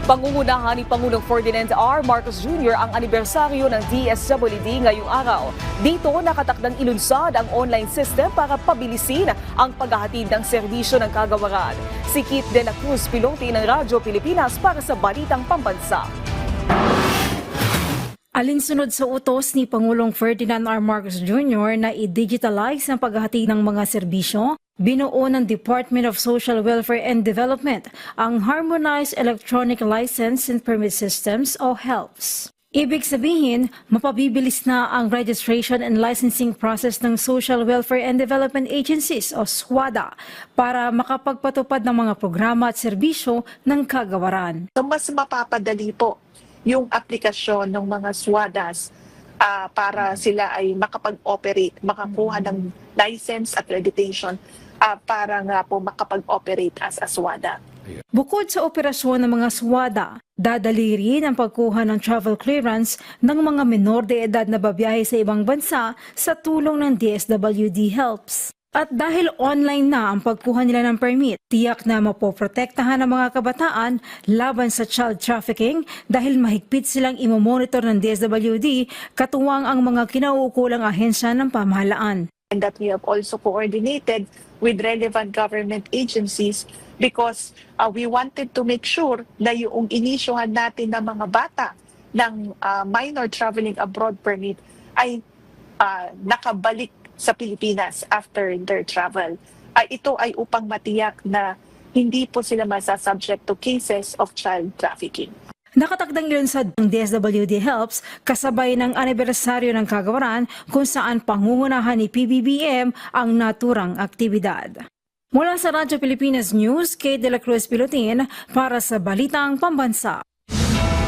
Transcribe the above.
Pangungunahan ni Pangulong Ferdinand R. Marcos Jr. ang anibersaryo ng DSWD ngayong araw. Dito nakatakdang ilunsad ang online system para pabilisin ang paghahatid ng serbisyo ng kagawaran. Si Kit De La Cruz, pilote ng Radyo Pilipinas para sa Balitang Pambansa. Alinsunod sa utos ni Pangulong Ferdinand R. Marcos Jr. na i-digitalize ang paghahatid ng mga serbisyo, binuo ng Department of Social Welfare and Development ang Harmonized Electronic License and Permit Systems o HELPS. Ibig sabihin, mapabibilis na ang registration and licensing process ng Social Welfare and Development Agencies o SWADA para makapagpatupad ng mga programa at serbisyo ng kagawaran. So mas mapapadali po yung aplikasyon ng mga SWADAs para sila ay makapag-operate, makakuha ng license accreditation para nga po makapag-operate as a SWADA. Bukod sa operasyon ng mga SWADA, dadali rin ang pagkuha ng travel clearance ng mga menor de edad na babiyahe sa ibang bansa sa tulong ng DSWD HELPS. At dahil online na ang pagkuha nila ng permit, tiyak na mapoprotektahan ang mga kabataan laban sa child trafficking dahil mahigpit silang imomonitor ng DSWD katuwang ang mga kinauukulang ahensya ng pamahalaan. And that we have also coordinated with relevant government agencies because we wanted to make sure na yung inisyuhan natin ng mga bata ng minor traveling abroad permit ay nakabalik sa Pilipinas after their travel. Ito ay upang matiyak na hindi po sila masasubject to cases of child trafficking. Nakatakdang ilunsad ng DSWD HELPS kasabay ng anibersaryo ng kagawaran kung saan pangungunahan ni PBBM ang naturang aktibidad. Mula sa Radyo Pilipinas News, Kate De La Cruz Pilotin para sa Balitang Pambansa.